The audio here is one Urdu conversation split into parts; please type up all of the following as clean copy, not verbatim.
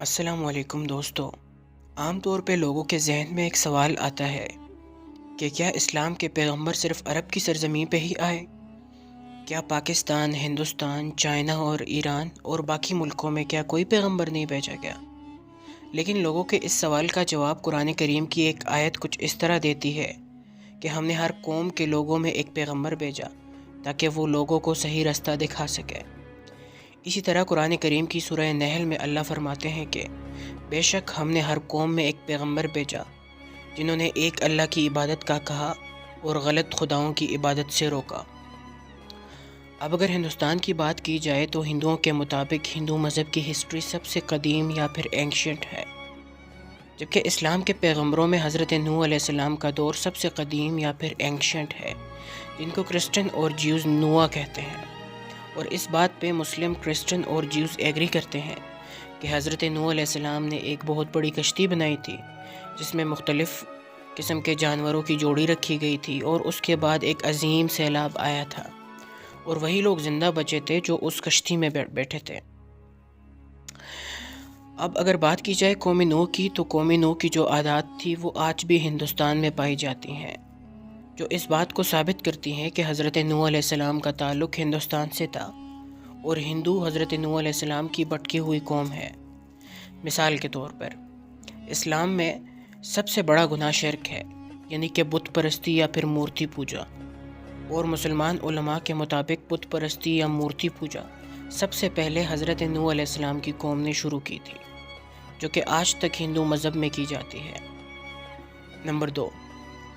السلام علیکم دوستو۔ عام طور پہ لوگوں کے ذہن میں ایک سوال آتا ہے کہ کیا اسلام کے پیغمبر صرف عرب کی سرزمین پہ ہی آئے؟ کیا پاکستان، ہندوستان، چائنا اور ایران اور باقی ملکوں میں کیا کوئی پیغمبر نہیں بھیجا گیا؟ لیکن لوگوں کے اس سوال کا جواب قرآن کریم کی ایک آیت کچھ اس طرح دیتی ہے کہ ہم نے ہر قوم کے لوگوں میں ایک پیغمبر بھیجا تاکہ وہ لوگوں کو صحیح رستہ دکھا سکے۔ اسی طرح قرآن کریم کی سورہ نحل میں اللہ فرماتے ہیں کہ بے شک ہم نے ہر قوم میں ایک پیغمبر بھیجا جنہوں نے ایک اللہ کی عبادت کا کہا اور غلط خداؤں کی عبادت سے روکا۔ اب اگر ہندوستان کی بات کی جائے تو ہندوؤں کے مطابق ہندو مذہب کی ہسٹری سب سے قدیم یا پھر اینشینٹ ہے، جبکہ اسلام کے پیغمبروں میں حضرت نوح علیہ السلام کا دور سب سے قدیم یا پھر اینشینٹ ہے، جن کو کرسچن اور جیوز نوح کہتے ہیں۔ اور اس بات پہ مسلم، کرسچن اور جیوز ایگری کرتے ہیں کہ حضرت نوح علیہ السلام نے ایک بہت بڑی کشتی بنائی تھی جس میں مختلف قسم کے جانوروں کی جوڑی رکھی گئی تھی، اور اس کے بعد ایک عظیم سیلاب آیا تھا اور وہی لوگ زندہ بچے تھے جو اس کشتی میں بیٹھے تھے۔ اب اگر بات کی جائے قوم نوح کی، تو قوم نوح کی جو عادات تھی وہ آج بھی ہندوستان میں پائی جاتی ہیں، جو اس بات کو ثابت کرتی ہیں کہ حضرت نوح علیہ السلام کا تعلق ہندوستان سے تھا، اور ہندو حضرت نوح علیہ السلام کی بھٹکی ہوئی قوم ہے۔ مثال کے طور پر اسلام میں سب سے بڑا گناہ شرک ہے، یعنی کہ بت پرستی یا پھر مورتی پوجا، اور مسلمان علماء کے مطابق بت پرستی یا مورتی پوجا سب سے پہلے حضرت نوح علیہ السلام کی قوم نے شروع کی تھی، جو کہ آج تک ہندو مذہب میں کی جاتی ہے۔ نمبر 2،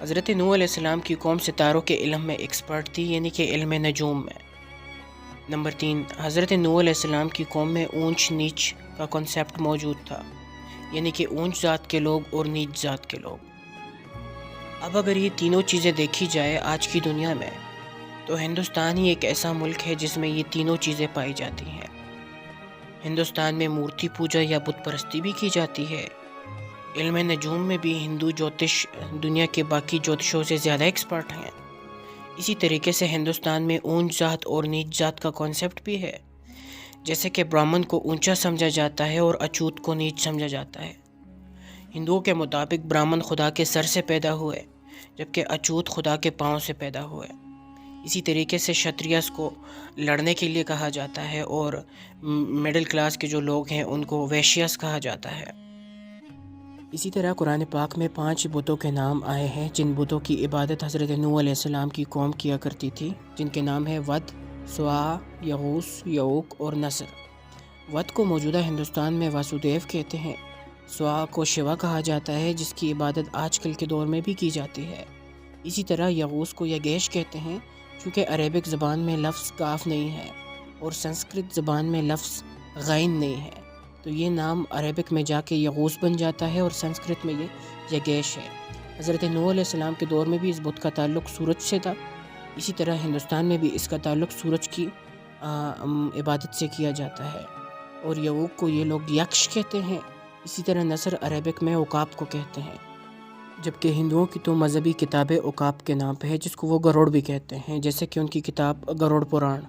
حضرت نوح علیہ السلام کی قوم ستاروں کے علم میں ایکسپرٹ تھی، یعنی کہ علم نجوم میں۔ نمبر 3، حضرت نوح علیہ السلام کی قوم میں اونچ نیچ کا کنسیپٹ موجود تھا، یعنی کہ اونچ ذات کے لوگ اور نیچ ذات کے لوگ۔ اب اگر یہ تینوں چیزیں دیکھی جائے آج کی دنیا میں، تو ہندوستان ہی ایک ایسا ملک ہے جس میں یہ تینوں چیزیں پائی جاتی ہیں۔ ہندوستان میں مورتی پوجا یا بت پرستی بھی کی جاتی ہے۔ علم نجوم میں بھی ہندو جوتش دنیا کے باقی جوتشوں سے زیادہ ایکسپرٹ ہیں۔ اسی طریقے سے ہندوستان میں اونچ ذات اور نیچ ذات کا کانسیپٹ بھی ہے، جیسے کہ برہمن کو اونچا سمجھا جاتا ہے اور اچوت کو نیچ سمجھا جاتا ہے۔ ہندوؤں کے مطابق برہمن خدا کے سر سے پیدا ہوئے، جبکہ اچوت خدا کے پاؤں سے پیدا ہوئے۔ اسی طریقے سے شتریاس کو لڑنے کے لیے کہا جاتا ہے، اور مڈل کلاس کے جو لوگ ہیں ان کو ویشیاس کہا جاتا ہے۔ اسی طرح قرآن پاک میں 5 بتوں کے نام آئے ہیں جن بتوں کی عبادت حضرت نوح علیہ السلام کی قوم کیا کرتی تھی، جن کے نام ہیں ود، سواع، یغوث، یعوق اور نصر۔ ود کو موجودہ ہندوستان میں واسودیو کہتے ہیں۔ سواع کو شیوا کہا جاتا ہے، جس کی عبادت آج کل کے دور میں بھی کی جاتی ہے۔ اسی طرح یغوث کو یگیش کہتے ہیں، چونکہ عربک زبان میں لفظ کاف نہیں ہے اور سنسکرت زبان میں لفظ غین نہیں ہے، تو یہ نام عربک میں جا کے یغوث بن جاتا ہے اور سنسکرت میں یہ یگیش ہے۔ حضرت نوح علیہ السلام کے دور میں بھی اس بت کا تعلق سورج سے تھا۔ اسی طرح ہندوستان میں بھی اس کا تعلق سورج کی عبادت سے کیا جاتا ہے، اور یعوق کو یہ لوگ یکش کہتے ہیں۔ اسی طرح نصر عربک میں عقاب کو کہتے ہیں، جبکہ ہندوؤں کی تو مذہبی کتاب عقاب کے نام پہ ہے، جس کو وہ گروڑ بھی کہتے ہیں، جیسے کہ ان کی کتاب گروڑ پران۔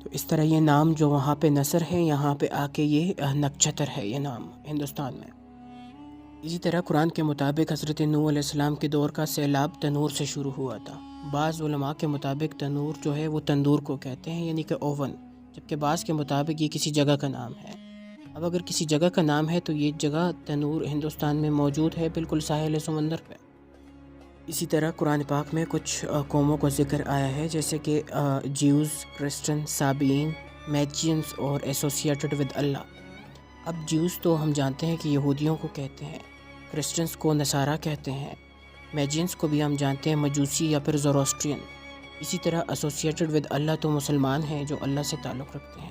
تو اس طرح یہ نام جو وہاں پہ نصر ہے، یہاں پہ آ کے یہ نکچتر ہے یہ نام ہندوستان میں۔ اسی طرح قرآن کے مطابق حضرت نوح علیہ السلام کے دور کا سیلاب تنور سے شروع ہوا تھا۔ بعض علماء کے مطابق تنور جو ہے وہ تندور کو کہتے ہیں، یعنی کہ اوون، جبکہ بعض کے مطابق یہ کسی جگہ کا نام ہے۔ اب اگر کسی جگہ کا نام ہے تو یہ جگہ تنور ہندوستان میں موجود ہے، بالکل ساحل سمندر پہ۔ اسی طرح قرآن پاک میں کچھ قوموں کا ذکر آیا ہے، جیسے کہ جیوز، کرسچن، سابین، میجینز اور ایسوسیٹڈ ود اللہ۔ اب جیوز تو ہم جانتے ہیں کہ یہودیوں کو کہتے ہیں، کرسچنز کو نصارہ کہتے ہیں، میجینز کو بھی ہم جانتے ہیں مجوسی یا پھر زوروسٹرین۔ اسی طرح ایسوسیٹڈ ود اللہ تو مسلمان ہیں جو اللہ سے تعلق رکھتے ہیں۔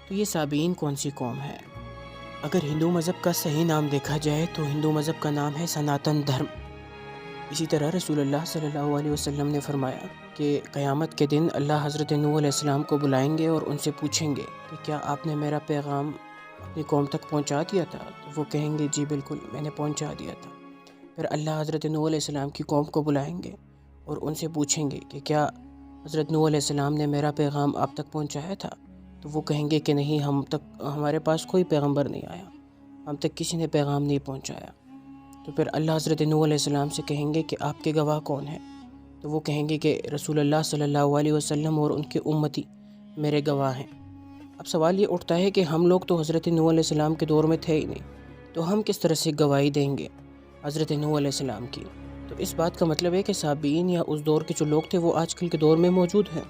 تو یہ سابین کون سی قوم ہے؟ اگر ہندو مذہب کا صحیح نام دیکھا جائے تو ہندو مذہب کا نام ہے سناتن دھرم۔ اسی طرح رسول اللہ صلی اللہ علیہ وسلم نے فرمایا کہ قیامت کے دن اللہ حضرت نوح علیہ السلام کو بلائیں گے اور ان سے پوچھیں گے کہ کیا آپ نے میرا پیغام اپنی قوم تک پہنچا دیا تھا؟ تو وہ کہیں گے جی بالکل میں نے پہنچا دیا تھا۔ پھر اللہ حضرت نوح علیہ السلام کی قوم کو بلائیں گے اور ان سے پوچھیں گے کہ کیا حضرت نوح علیہ السلام نے میرا پیغام آپ تک پہنچایا تھا؟ تو وہ کہیں گے کہ نہیں، ہمارے پاس کوئی پیغمبر نہیں آیا۔ ہم تک کسی نے پیغام نہیں پہنچایا۔ تو پھر اللہ حضرت نوح علیہ السلام سے کہیں گے کہ آپ کے گواہ کون ہیں؟ تو وہ کہیں گے کہ رسول اللہ صلی اللہ علیہ وسلم اور ان کے امتی میرے گواہ ہیں۔ اب سوال یہ اٹھتا ہے کہ ہم لوگ تو حضرت نوح علیہ السلام کے دور میں تھے ہی نہیں، تو ہم کس طرح سے گواہی دیں گے حضرت نوح علیہ السلام کی؟ تو اس بات کا مطلب ہے کہ سابقین یا اس دور کے جو لوگ تھے وہ آج کل کے دور میں موجود ہیں۔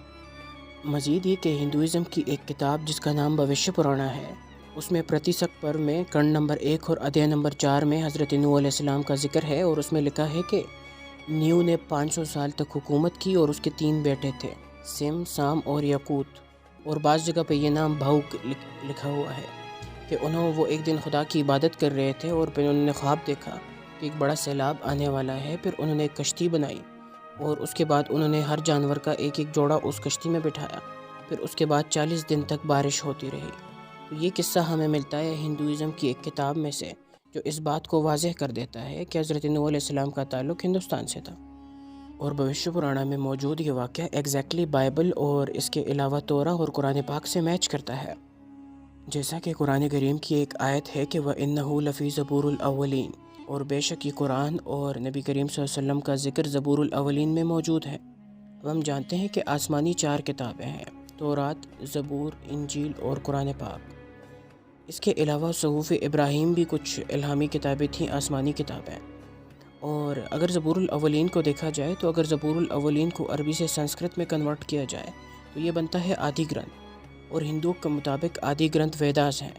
مزید یہ کہ ہندوازم کی ایک کتاب جس کا نام بھوشیہ پرانا ہے، اس میں پرتیسک پر میں کنڈ نمبر 1 اور ادھیائے نمبر 4 میں حضرت نوح علیہ السلام کا ذکر ہے، اور اس میں لکھا ہے کہ نیو نے 500 سال تک حکومت کی اور اس کے 3 بیٹے تھے، سم، سام اور یقوت، اور بعض جگہ پہ یہ نام بھاؤک لکھا ہوا ہے کہ وہ ایک دن خدا کی عبادت کر رہے تھے اور پھر انہوں نے خواب دیکھا کہ ایک بڑا سیلاب آنے والا ہے۔ پھر انہوں نے ایک کشتی بنائی اور اس کے بعد انہوں نے ہر جانور کا ایک ایک جوڑا اس کشتی میں بٹھایا۔ پھر اس کے بعد 40 دن تک بارش ہوتی رہی۔ تو یہ قصہ ہمیں ملتا ہے ہندوازم کی ایک کتاب میں سے، جو اس بات کو واضح کر دیتا ہے کہ حضرت نوح علیہ السلام کا تعلق ہندوستان سے تھا۔ اور بھوشیہ پرانا میں موجود یہ واقعہ ایگزیکٹلی بائبل اور اس کے علاوہ تورا اور قرآن پاک سے میچ کرتا ہے۔ جیسا کہ قرآن کریم کی ایک آیت ہے کہ وَإِنَّهُ لَفِي زَبُورِ الْأَوَّلِينَ، اور بے شک یہ قرآن اور نبی کریم صلی اللہ علیہ وسلم کا ذکر زبور الاولین میں موجود ہے۔ اب ہم جانتے ہیں کہ آسمانی 4 کتابیں ہیں، تورات، زبور، انجیل اور قرآن پاک۔ اس کے علاوہ صحف ابراہیم بھی کچھ الہامی کتابیں تھیں، آسمانی کتابیں۔ اور اگر زبور الاولین کو دیکھا جائے تو اگر زبور الاولین کو عربی سے سنسکرت میں کنورٹ کیا جائے تو یہ بنتا ہے آدی گرنتھ، اور ہندو کے مطابق آدی گرنتھ ویداس ہیں،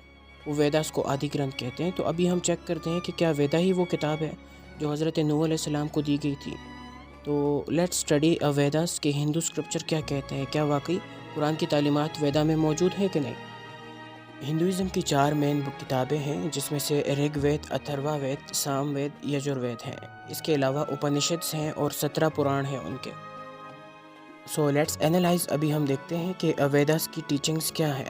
وہ ویداس کو آدی گرنتھ کہتے ہیں۔ تو ابھی ہم چیک کرتے ہیں کہ کیا ویدا ہی وہ کتاب ہے جو حضرت نوح علیہ السلام کو دی گئی تھی۔ تو لیٹس اسٹڈی ویداس کے ہندو اسکرپچر کیا کہتے ہیں، کیا واقعی قرآن کی تعلیمات ویدا میں موجود ہیں کہ نہیں۔ ہندوازم کی 4 مین کتابیں ہیں، جس میں سے رگ وید، اتھروا وید، سام وید، یجر وید ہیں۔ اس کے علاوہ اپنشدس ہیں اور 17 پران ہیں ان کے۔ سو لیٹس اینالائز، ابھی ہم دیکھتے ہیں کہ ویداس کی ٹیچنگز کیا ہیں۔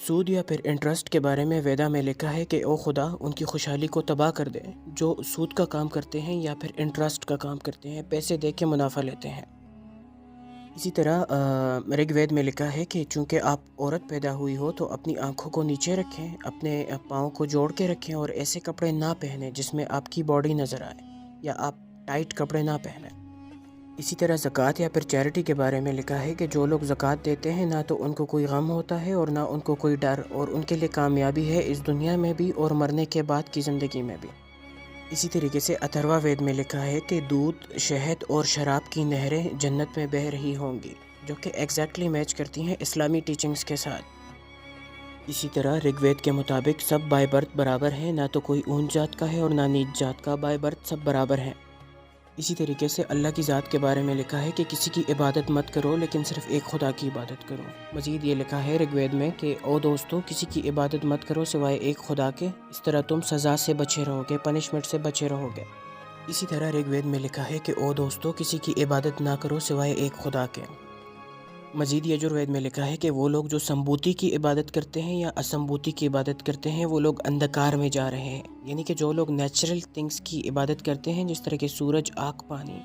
سود یا پھر انٹرسٹ کے بارے میں ویدا میں لکھا ہے کہ او خدا ان کی خوشحالی کو تباہ کر دے جو سود کا کام کرتے ہیں یا پھر انٹرسٹ کا کام کرتے ہیں، پیسے دے کے منافع لیتے ہیں۔ اسی طرح رگ وید میں لکھا ہے کہ چونکہ آپ عورت پیدا ہوئی ہو تو اپنی آنکھوں کو نیچے رکھیں، اپنے پاؤں کو جوڑ کے رکھیں اور ایسے کپڑے نہ پہنیں جس میں آپ کی باڈی نظر آئے، یا آپ ٹائٹ کپڑے نہ پہنیں۔ اسی طرح زکوٰۃ یا پھر چیریٹی کے بارے میں لکھا ہے کہ جو لوگ زکوٰۃ دیتے ہیں نہ تو ان کو کوئی غم ہوتا ہے اور نہ ان کو کوئی ڈر، اور ان کے لیے کامیابی ہے اس دنیا میں بھی اور مرنے کے بعد کی زندگی میں بھی۔ اسی طریقے سے اتھروا وید میں لکھا ہے کہ دودھ، شہد اور شراب کی نہریں جنت میں بہہ رہی ہوں گی، جو کہ ایگزیکٹلی میچ کرتی ہیں اسلامی ٹیچنگز کے ساتھ۔ اسی طرح رگ وید کے مطابق سب بائی برتھ برابر ہیں، نہ تو کوئی اونچ ذات کا ہے اور نہ نیچ ذات کا، بائی برتھ سب برابر ہیں۔ اسی طریقے سے اللہ کی ذات کے بارے میں لکھا ہے کہ کسی کی عبادت مت کرو لیکن صرف ایک خدا کی عبادت کرو۔ مزید یہ لکھا ہے رگ وید میں کہ او دوستو، کسی کی عبادت مت کرو سوائے ایک خدا کے، اس طرح تم سزا سے بچے رہو گے، پنشمنٹ سے بچے رہو گے۔ اسی طرح رگ وید میں لکھا ہے کہ او دوستو، کسی کی عبادت نہ کرو سوائے ایک خدا کے۔ مزید یجر وید میں لکھا ہے کہ وہ لوگ جو سمبوتی کی عبادت کرتے ہیں یا اسمبوتی کی عبادت کرتے ہیں وہ لوگ اندھکار میں جا رہے ہیں، یعنی کہ جو لوگ نیچرل تھنگس کی عبادت کرتے ہیں جس طرح کہ سورج، آگ، پانی،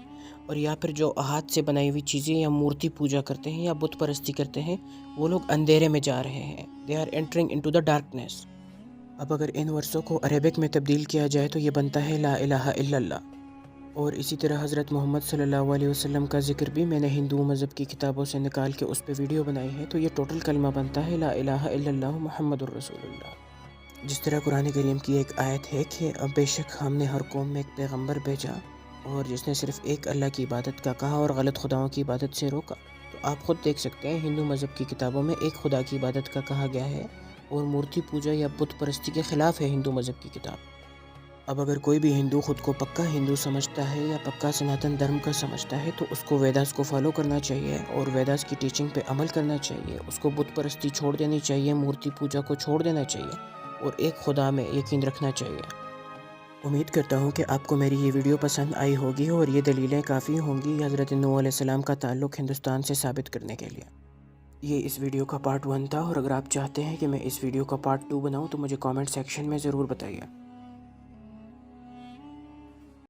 اور یا پھر جو ہاتھ سے بنائی ہوئی چیزیں یا مورتی پوجا کرتے ہیں یا بت پرستی کرتے ہیں، وہ لوگ اندھیرے میں جا رہے ہیں۔ They are entering into the darkness. اب اگر ان ورسوں کو عربک میں تبدیل کیا جائے تو یہ بنتا ہے لا الہ الا اللہ۔ اور اسی طرح حضرت محمد صلی اللہ علیہ وسلم کا ذکر بھی میں نے ہندو مذہب کی کتابوں سے نکال کے اس پہ ویڈیو بنائی ہے، تو یہ ٹوٹل کلمہ بنتا ہے لا الہ الا اللہ محمد الرسول اللہ۔ جس طرح قرآن کریم کی ایک آیت ہے کہ بے شک ہم نے ہر قوم میں ایک پیغمبر بھیجا اور جس نے صرف ایک اللہ کی عبادت کا کہا اور غلط خداؤں کی عبادت سے روکا۔ تو آپ خود دیکھ سکتے ہیں ہندو مذہب کی کتابوں میں ایک خدا کی عبادت کا کہا گیا ہے، اور مورتی پوجا یا بت پرستی کے خلاف ہے ہندو مذہب کی کتاب۔ اب اگر کوئی بھی ہندو خود کو پکا ہندو سمجھتا ہے یا پکا سناتن دھرم کا سمجھتا ہے تو اس کو ویداس کو فالو کرنا چاہیے اور ویداس کی ٹیچنگ پہ عمل کرنا چاہیے۔ اس کو بت پرستی چھوڑ دینی چاہیے، مورتی پوجا کو چھوڑ دینا چاہیے اور ایک خدا میں یقین رکھنا چاہیے۔ امید کرتا ہوں کہ آپ کو میری یہ ویڈیو پسند آئی ہوگی اور یہ دلیلیں کافی ہوں گی حضرت نوح علیہ السلام کا تعلق ہندوستان سے ثابت کرنے کے لیے۔ یہ اس ویڈیو کا پارٹ 1 تھا، اور اگر آپ چاہتے ہیں کہ میں اس ویڈیو کا پارٹ 2 بناؤں تو مجھے کامنٹ سیکشن میں ضرور بتائیے۔